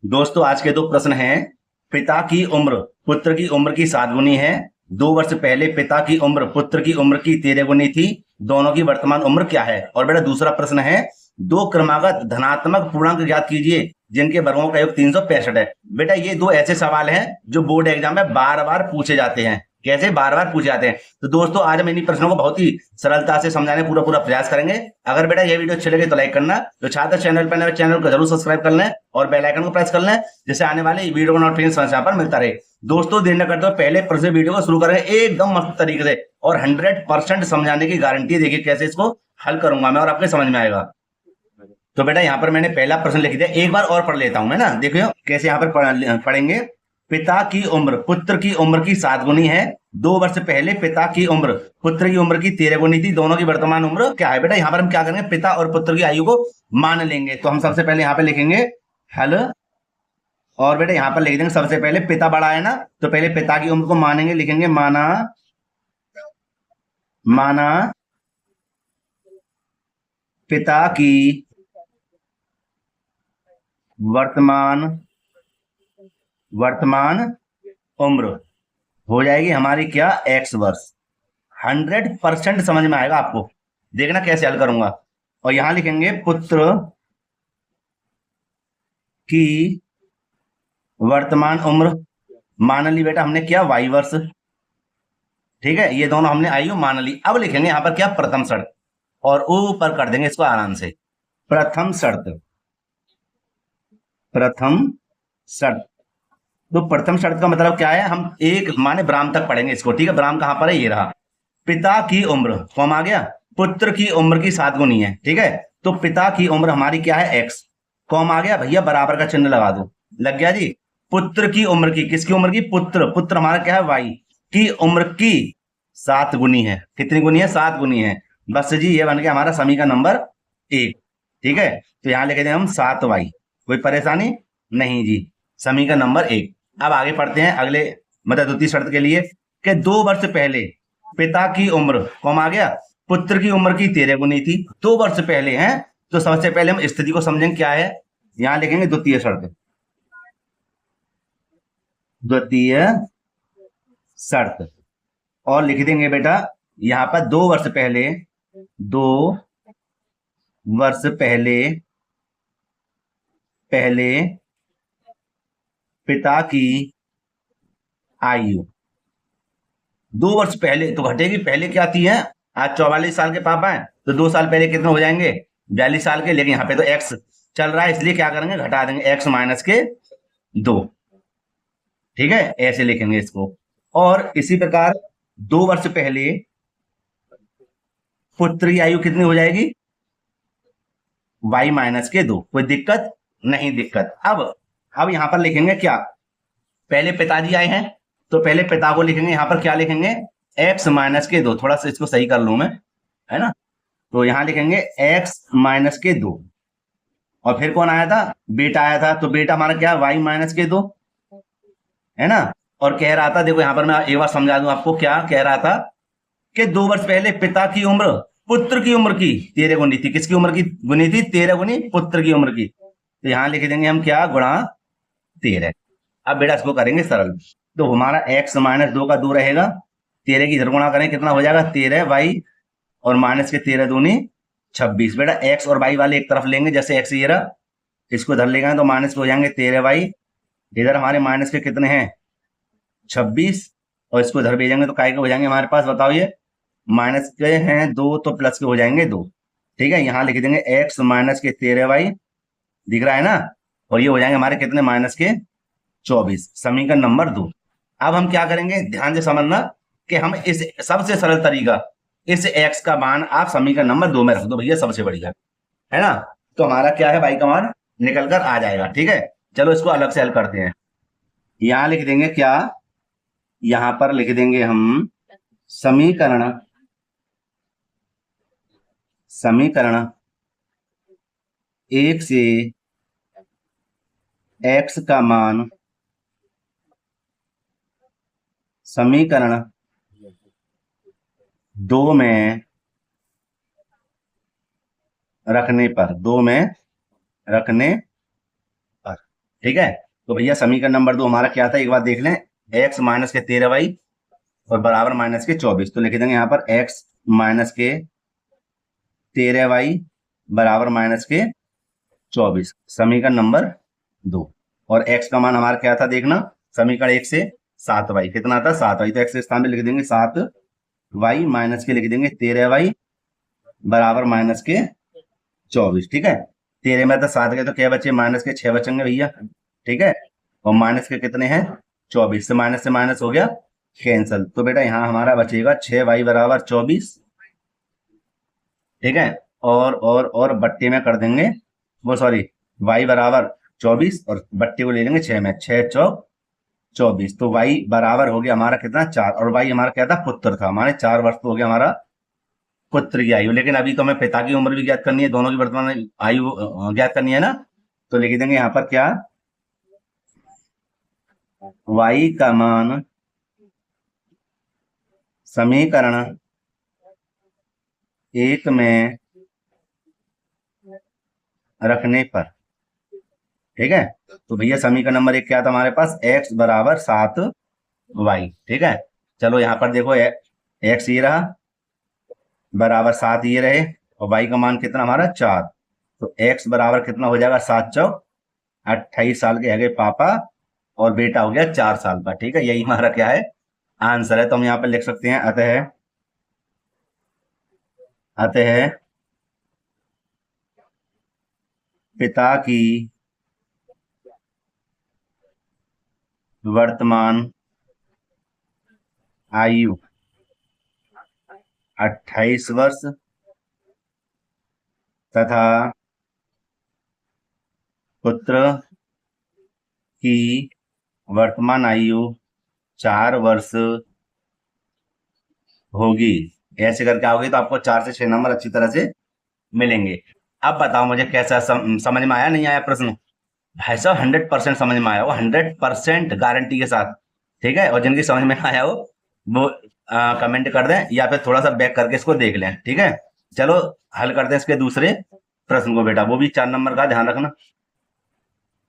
दोस्तों आज के दो प्रश्न हैं। पिता की उम्र पुत्र की उम्र की 7 गुनी है। 2 वर्ष पहले पिता की उम्र पुत्र की उम्र की 13 गुनी थी। दोनों की वर्तमान उम्र क्या है। और बेटा दूसरा प्रश्न है, दो क्रमागत धनात्मक पूर्णांक ज्ञात कीजिए जिनके वर्गों का योग 365 है। बेटा ये दो ऐसे सवाल हैं जो बोर्ड एग्जाम में बार बार पूछे जाते हैं। कैसे बार बार पूछे जाते हैं। तो दोस्तों आज हम इन्हीं प्रश्नों को बहुत ही सरलता से समझाने पूरा पूरा प्रयास करेंगे। अगर बेटा ये वीडियो अच्छी लगे तो लाइक करना, तो छात्र चैनल पर नए चैनल को जरूर सब्सक्राइब कर लें और बेल आइकन को प्रेस कर लें, जिससे आने वाले वीडियो का नोटिफिकेशन यहाँ पर मिलता रहे। दोस्तों देर न करते हुए पहले प्रश्न वीडियो को शुरू करेंगे एकदम मस्त तरीके से और 100% समझाने की गारंटी। देखिए कैसे इसको हल करूंगा मैं और आपके समझ में आएगा। तो बेटा यहाँ पर मैंने पहला प्रश्न लिख दिया, एक बार और पढ़ लेता हूं मैं ना। देखिए कैसे यहाँ पर पढ़ेंगे। पिता की उम्र पुत्र की उम्र की 7 गुनी है। 2 वर्ष पहले पिता की उम्र पुत्र की उम्र की 13 गुनी थी। दोनों की वर्तमान उम्र क्या है। बेटा यहाँ पर हम क्या करेंगे, पिता और पुत्र की आयु को मान लेंगे। तो हम सबसे पहले यहाँ पे लिखेंगे हल। और बेटा यहाँ पर लिख देंगे सबसे पहले पिता बड़ा है ना, तो पहले पिता की उम्र को मानेंगे, लिखेंगे माना माना पिता की वर्तमान वर्तमान उम्र हो जाएगी हमारी क्या, x वर्ष। 100% समझ में आएगा आपको। देखना कैसे हल करूंगा। और यहां लिखेंगे पुत्र की वर्तमान उम्र मान ली बेटा हमने क्या, y वर्ष। ठीक है, ये दोनों हमने आयु मान ली। अब लिखेंगे यहां पर क्या, प्रथम शर्त, और ऊपर कर देंगे इसको आराम से। प्रथम शर्त प्रथम शर्त। तो प्रथम शर्त का मतलब क्या है, हम एक माने ब्राह्म तक पढ़ेंगे इसको। ठीक है, ब्राह्म कहां पर है, ये रहा। पिता की उम्र कौन आ गया, पुत्र की उम्र की 7 गुनी है। ठीक है, तो पिता की उम्र हमारी क्या है, x। कौन आ गया भैया, बराबर का चिन्ह लगा दो, लग गया जी। पुत्र की उम्र की, किसकी उम्र की, पुत्र पुत्र हमारा क्या है, y की उम्र की 7 गुनी है। कितनी गुनी है, 7 गुनी है। बस जी ये बन गया हमारा समीकरण नंबर 1। ठीक है, तो यहां लिखे दें हम 7y। कोई परेशानी नहीं जी, समीकरण नंबर 1। अब आगे पढ़ते हैं अगले मतलब द्वितीय शर्त के लिए कि 2 वर्ष पहले पिता की उम्र कौन आ गया, पुत्र की उम्र की 13 गुनी थी। 2 वर्ष पहले हैं, तो सबसे पहले हम स्थिति को समझेंगे क्या है। यहां लिखेंगे द्वितीय शर्त, द्वितीय शर्त। और लिख देंगे बेटा यहां पर 2 वर्ष पहले, 2 वर्ष पहले पहले पिता की आयु। 2 वर्ष पहले तो घटेगी, पहले क्या थी है, आज 44 साल के पापा हैं, तो 2 साल पहले कितने हो जाएंगे, 42 साल के। लेकिन यहाँ पे तो x चल रहा है, इसलिए क्या करेंगे, घटा देंगे x माइनस के 2। ठीक है, ऐसे लिखेंगे इसको। और इसी प्रकार 2 वर्ष पहले पुत्र की आयु कितनी हो जाएगी, y माइनस के 2। कोई दिक्कत नहीं, दिक्कत। अब यहां पर लिखेंगे क्या, पहले पिताजी आए हैं, तो पहले पिता को लिखेंगे, यहां पर क्या लिखेंगे, x माइनस के 2। थोड़ा सा इसको सही कर लूं मैं, है ना। तो यहां लिखेंगे x माइनस के 2। और फिर कौन आया था, बेटा आया था, तो बेटा हमारा क्या, y माइनस के 2, है ना। और कह रहा था, देखो यहां पर मैं एक बार समझा दूं आपको, क्या कह रहा था कि 2 वर्ष पहले पिता की उम्र पुत्र की उम्र की 13 गुनी थी। किसकी उम्र की गुनी थी, 13 गुनी पुत्र की उम्र की। तो यहां लिख देंगे हम क्या, गुणा 13। अब बेटा इसको करेंगे सरल। तो हमारा x माइनस 2 का 2 रहेगा, 13 की इधर गुणा करें कितना हो जाएगा, 13y, और माइनस के 13 दूनी 26। बेटा x और y वाले एक तरफ लेंगे, जैसे x ये रहा, इसको इधर लेंगे तो माइनस के हो जाएंगे 13y। इधर हमारे माइनस के कितने हैं, 26, और इसको इधर भेजेंगे तो काय के हो जाएंगे हमारे पास, बताओ ये माइनस के हैं 2 तो प्लस के हो जाएंगे 2। ठीक है, यहां लिख देंगे x माइनस के 13y, दिख रहा है ना। और ये हो जाएंगे हमारे कितने, माइनस के 24। समीकरण नंबर 2। अब हम क्या करेंगे, ध्यान से समझना कि हम इस सबसे सरल तरीका, इस x का मान आप समीकरण नंबर 2 में रख दो भैया, सबसे बढ़िया है ना। तो हमारा क्या है, y का मान निकल कर आ जाएगा। ठीक है, चलो इसको अलग से हल करते हैं। यहां लिख देंगे क्या, यहां पर लिख देंगे हम समीकरण समीकरण 1 से x का मान समीकरण 2 में रखने पर, 2 में रखने पर। ठीक है। तो भैया समीकरण नंबर 2 हमारा क्या था, एक बार देख लें। x माइनस के 13y और बराबर माइनस के 24। तो लिख देंगे यहाँ पर x माइनस के 13y बराबर माइनस के 24, समीकरण नंबर 2। और x का मान हमारा क्या था देखना, समीकरण 1 से 7y कितना था, 7y। तो x के स्थान पे लिख देंगे 7y माइनस के लिख देंगे 13y बराबर माइनस के 24। ठीक है। 13 में तो 7 के तो क्या बचे, माइनस के 6 बचेंगे भैया। ठीक है। और माइनस के कितने हैं, 24। से माइनस हो गया कैंसल। तो बेटा यहाँ हमारा बचेगा 6y बराबर 24। ठीक है। और बट्टे में कर देंगे, वो सॉरी, y बराबर 24 और बट्टे को ले लेंगे 6 में, 6 चौक 24। तो y बराबर हो गया हमारा कितना, 4। और y हमारा क्या था, पुत्र था, हमारे 4 वर्ष तो हो गया हमारा पुत्र की आयु। लेकिन अभी तो हमें पिता की उम्र भी ज्ञात करनी है, दोनों की वर्तमान आयु ज्ञात करनी है ना। तो लिख देंगे यहाँ पर क्या, y का मान समीकरण 1 में रखने पर। ठीक है। तो भैया समीकरण नंबर 1 क्या था हमारे पास, x बराबर 7y। ठीक है। चलो यहाँ पर देखो, x ये रहा बराबर 7 ये रहे, और y का मान कितना हमारा 4। तो x बराबर कितना हो जाएगा, 7 चौक 28 साल के है पापा, और बेटा हो गया 4 साल का। ठीक है। यही हमारा क्या है, आंसर है। तो हम यहाँ पर लिख सकते हैं, अतः पिता की वर्तमान आयु 28 वर्ष तथा पुत्र की वर्तमान आयु 4 वर्ष होगी। ऐसे करके आओगे तो आपको 4 से 6 नंबर अच्छी तरह से मिलेंगे। अब बताओ मुझे कैसा समझ में आया, नहीं आया प्रश्न। भाई साहब 100% समझ में आया, वो 100% गारंटी के साथ। ठीक है। और जिनकी समझ में ना आया हो वो कमेंट कर दें, या फिर थोड़ा सा बैक करके इसको देख लें। ठीक है। चलो हल करते हैं इसके दूसरे प्रश्न को बेटा, वो भी 4 नंबर का, ध्यान रखना।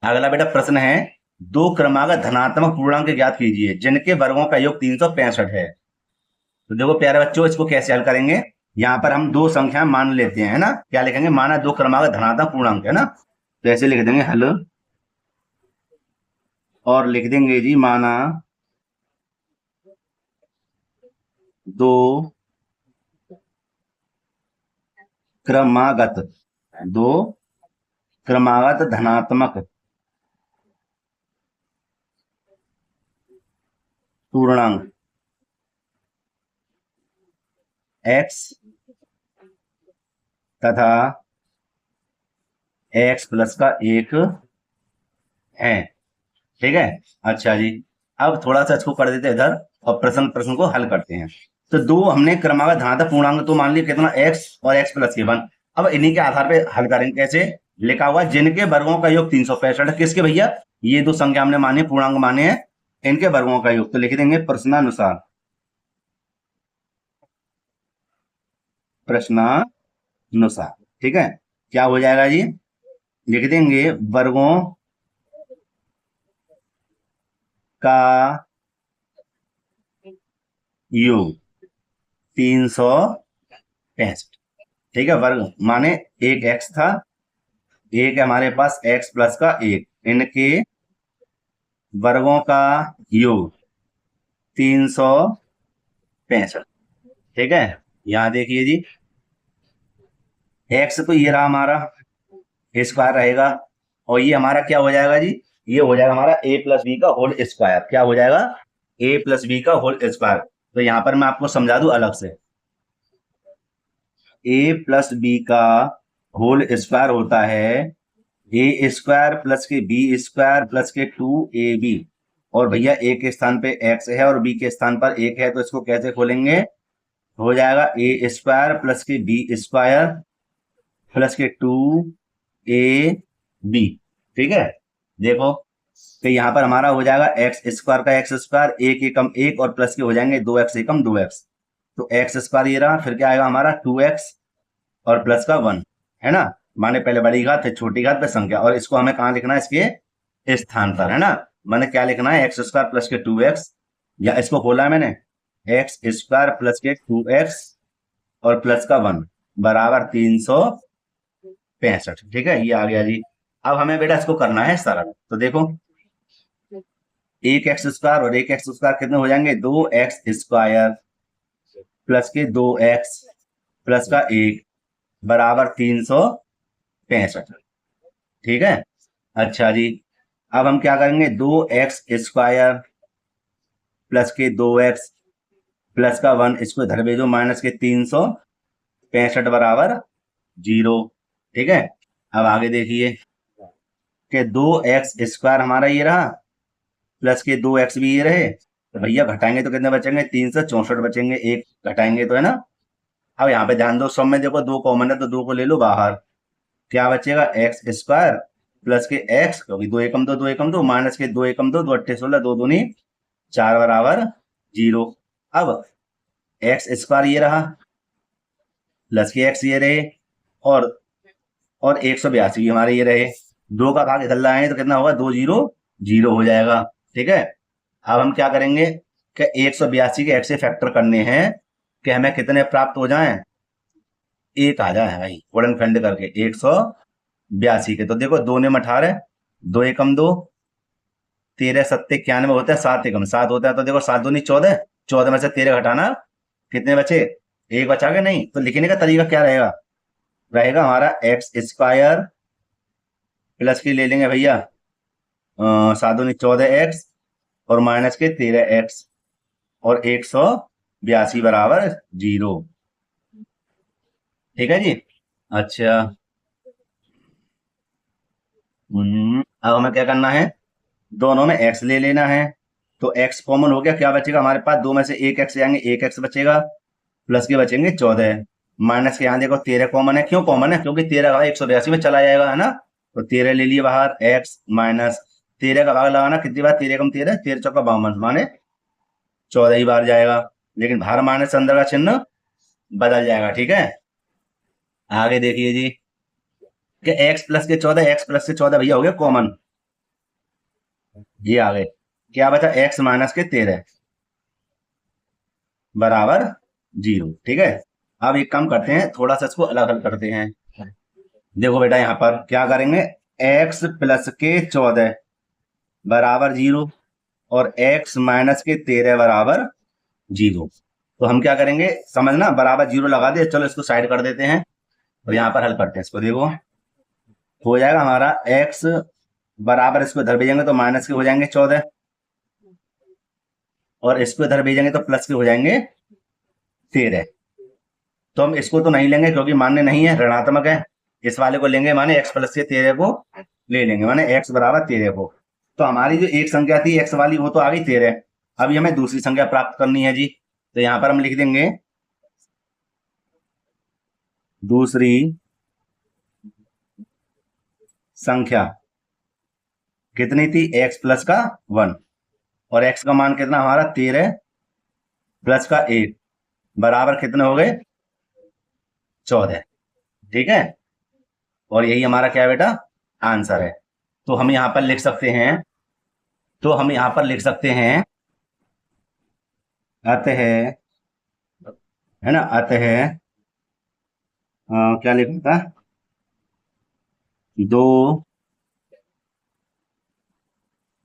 अगला बेटा प्रश्न है, 2 क्रमागत धनात्मक पूर्णांक ज्ञात कीजिए जिनके वर्गों का योग 365 है। तो देखो प्यारे बच्चों, इसको कैसे हल करेंगे। यहाँ पर हम 2 संख्या मान लेते हैं, है ना। क्या लिखेंगे, माना 2 क्रमागत धनात्मक पूर्णांक, है ना। तो ऐसे लिख देंगे हल, और लिख देंगे जी माना 2 क्रमागत धनात्मक पूर्णांक x तथा x प्लस का 1 है। ठीक है। अच्छा जी, अब थोड़ा सा इसको कर देते हैं इधर, और प्रश्न को हल करते हैं। तो 2 हमने क्रमागत धनात्मक पूर्णांक तो मान लिया कितना, x और x प्लस के 1। अब इन्हीं के आधार पे हल करेंगे। कैसे लिखा हुआ, जिनके वर्गों का योग 365 है। किसके भैया, ये 2 संख्या हमने माने, पूर्णांक माने हैं, इनके वर्गों का योग। तो लिख देंगे प्रश्नानुसार ठीक है। क्या हो जाएगा जी, लिख देंगे वर्गों का योग 365। ठीक है। वर्ग माने एक x था, एक है हमारे पास x प्लस का 1, इनके वर्गों का योग 365। ठीक है। यहां देखिए जी, x तो ये रहा हमारा, स्क्वायर रहेगा, और ये हमारा क्या हो जाएगा जी, ये हो जाएगा हमारा a प्लस बी का होल स्क्वायर। क्या हो जाएगा, a प्लस बी का होल स्क्वायर। तो यहां पर मैं आपको समझा दूं अलग से, a प्लस बी का होल स्क्वायर होता है ए स्क्वायर प्लस के बी स्क्वायर प्लस के 2ab। और भैया a के स्थान पे x है और b के स्थान पर 1 है, तो इसको कैसे खोलेंगे, हो जाएगा a स्क्वायर प्लस के बी स्क्वायर प्लस के 2ab। ठीक है। देखो तो यहाँ पर हमारा हो जाएगा एक्स स्क्वायर का एक्स स्क्वायर, 1 एकम 1, और प्लस के हो जाएंगे 2x एकम 2x। तो एक्स स्क्वायर ये रहा, फिर क्या आएगा हमारा 2x और प्लस का 1, है ना। माने पहले बड़ी घात फिर छोटी घात पे संख्या, और इसको हमें कहाँ लिखना है, इसके इस स्थान पर, है ना। मैंने क्या लिखना है, एक्स स्क्वायर प्लस के 2x, या इसको खोला है मैंने, एक्स स्क्वायर प्लस के 2x और प्लस का 1 बराबर 365। ठीक है, ये आ गया जी। अब हमें बेटा इसको करना है सरल, तो देखो, एक एक्स स्क्वायर और एक एक्स स्क्वायर कितने हो जाएंगे, 2x स्क्वायर प्लस के 2x प्लस का 1 बराबर 365। ठीक है, अच्छा जी। अब हम क्या करेंगे, 2x स्क्वायर प्लस के 2x प्लस का 1, इसको इधर भेजो माइनस के 365 बराबर 0। ठीक है, अब आगे देखिए कि 2x स्क्वायर हमारा ये रहा प्लस के 2x भी ये रहे, तो भैया घटाएंगे तो कितने बचेंगे, 364 बचेंगे, एक घटाएंगे तो, है ना। अब यहाँ पे ध्यान दो, सब में देखो 2 कॉमन है तो 2 को ले लो बाहर, क्या बचेगा, एक्स स्क्वायर प्लस के एक्स, क्योंकि 2 एकम 2 2 एकम 2 माइनस के 2 एकम 2 2 अट्ठे 16 2 दूनी 4 बराबर 0। अब एक्स स्क्वायर ये रहा प्लस के एक्स ये रहे और 182 भी हमारे ये रहे, 2 का भाग इधर लाए तो कितना होगा, 2 0 0 हो जाएगा। ठीक है, अब हम क्या करेंगे कि 182 के एक्स से फैक्टर करने हैं कि हमें कितने प्राप्त हो जाएं, एक आ जाए भाई, गुणनखंड करके 182 के। तो देखो 2 ने 18, 2 एकम 2, 13 सत्ते 91 होता है, 7 एकम 7 होता है, तो देखो 7 दूनी 14, 14 में से 13 घटाना कितने बचे, एक बचा के नहीं, तो लिखने का तरीका क्या रहेगा, रहेगा हमारा एक्स स्क्वायर प्लस की ले लेंगे भैया 7 दूनी 14x और माइनस के 13x और 182 बराबर 0। ठीक है जी, अच्छा। अब हमें क्या करना है, दोनों में x ले लेना है, तो x कॉमन हो गया, क्या बचेगा हमारे पास, 2 में से एक x जाएंगे, एक x बचेगा, प्लस के बचेंगे 14, माइनस के यहाँ देखो 13 कॉमन है, क्यों कॉमन है, क्योंकि 13 का 182 में चला जाएगा, है ना, तो 13 ले लिए बाहर, x माइनस 13 का भाग लगाना कितनी बार, 13 कम 13, 13 चौका 52 माने 14 ही बार जाएगा, लेकिन बाहर माइनस अंदर का चिन्ह बदल जाएगा। ठीक है, आगे देखिए जी कि x प्लस के 14, x प्लस के 14 भैया हो गया कॉमन, ये आ गए, क्या बचा, x माइनस के 13 बराबर 0। ठीक है, अब एक काम करते हैं, थोड़ा सा इसको अलग अलग करते हैं। देखो बेटा यहाँ पर क्या करेंगे, x प्लस के 14 बराबर 0 और x माइनस के 13 बराबर 0। तो हम क्या करेंगे, समझना, बराबर 0 लगा दे, चलो इसको साइड कर देते हैं और यहाँ पर हल करते हैं इसको। देखो हो जाएगा हमारा x बराबर, इसको इधर भेजेंगे तो माइनस के हो जाएंगे 14 और इसको इधर भेजेंगे तो प्लस के हो जाएंगे 13। तो हम इसको तो नहीं लेंगे क्योंकि मान्य नहीं है, ऋणात्मक है, इस वाले को लेंगे, माने x प्लस के 13 को ले लेंगे, माने x बराबर 13 को। तो हमारी जो एक संख्या थी x वाली वो तो आ गई 13, अभी हमें दूसरी संख्या प्राप्त करनी है जी, तो यहां पर हम लिख देंगे दूसरी संख्या कितनी थी, x प्लस का 1 और x का मान कितना हमारा 13 प्लस का 1 बराबर कितने हो गए 14। ठीक है, और यही हमारा क्या है बेटा, आंसर है। तो हम यहां पर लिख सकते हैं, तो हम यहां पर लिख सकते हैं अतः, है ना, अतः क्या लिखा था, दो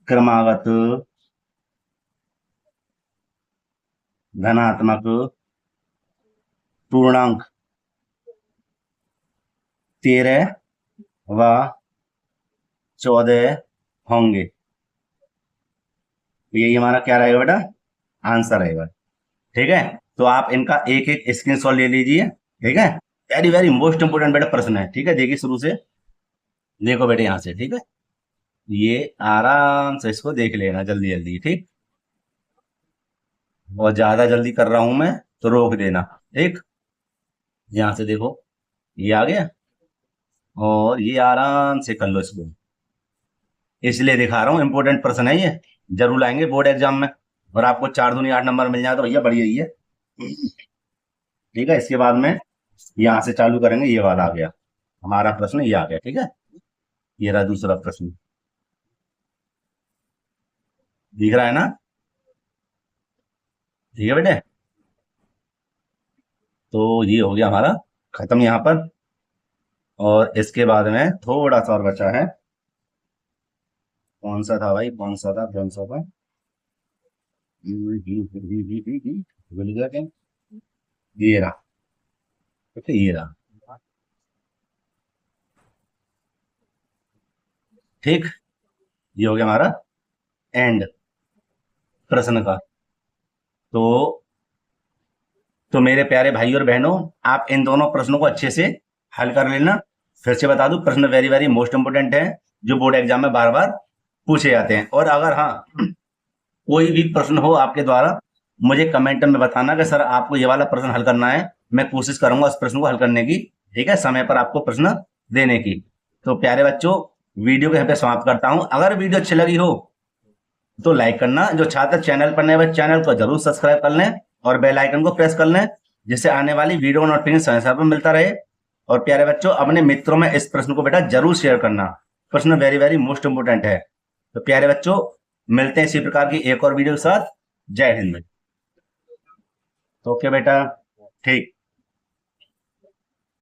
क्रमागत धनात्मक पूर्णांक 13 व 14 होंगे। तो यही हमारा क्या रहेगा बेटा, आंसर रहेगा। ठीक है, तो आप इनका एक एक स्क्रीनशॉट ले लीजिए। ठीक है, वेरी वेरी मोस्ट इंपोर्टेंट बेटा प्रश्न है। ठीक है, देखिए शुरू से, देखो बेटे यहां से। ठीक है, ये आराम से इसको देख लेना जल्दी जल्दी, ठीक, और ज्यादा जल्दी कर रहा हूं मैं तो रोक देना। ठीक, यहां से देखो ये आ गया और ये आराम से कर लो इसको, इसलिए दिखा रहा हूँ, इंपोर्टेंट प्रश्न है ये, जरूर आएंगे बोर्ड एग्जाम में, और आपको 4 दूनी 8 नंबर मिल जाए तो भैया बढ़िया ही है। ठीक है, इसके बाद में यहां से चालू करेंगे, ये वाला आ गया हमारा प्रश्न, ये आ गया। ठीक है, ये रहा दूसरा प्रश्न। दिख रहा है ना? ठीक है बेटे, तो ये हो गया हमारा खत्म यहाँ पर। और इसके बाद में थोड़ा सा और बचा है। कौन सा था भाई, कौन सा था, कौन सा था? भूल गया क्या? ये रहा बेटे, ये रहा। ठीक, ये हो गया हमारा एंड प्रश्न का। तो मेरे प्यारे भाई और बहनों, आप इन दोनों प्रश्नों को अच्छे से हल कर लेना। फिर से बता दूं, प्रश्न वेरी वेरी मोस्ट इंपोर्टेंट है, जो बोर्ड एग्जाम में बार बार पूछे जाते हैं। और अगर हाँ कोई भी प्रश्न हो आपके द्वारा, मुझे कमेंट में बताना कि सर आपको ये वाला प्रश्न हल करना है, मैं कोशिश करूंगा उस प्रश्न को हल करने की। ठीक है, समय पर आपको प्रश्न देने की। तो प्यारे बच्चों, वीडियो को यहाँ पे समाप्त करता हूं। अगर वीडियो अच्छी लगी हो तो लाइक करना, जो छात्र चैनल पर नए बच्चे चैनल को जरूर सब्सक्राइब कर लें और बेल आइकन को प्रेस कर लें, जिससे आने वाली वीडियो नोटिफिकेशन समय समय पर मिलता रहे। और प्यारे बच्चों, अपने मित्रों में इस प्रश्न को बेटा जरूर शेयर करना, प्रश्न वेरी वेरी मोस्ट इंपोर्टेंट है। तो प्यारे बच्चों, मिलते हैं इसी प्रकार की एक और वीडियो के साथ। जय हिंद। तो ओके बेटा, ठीक।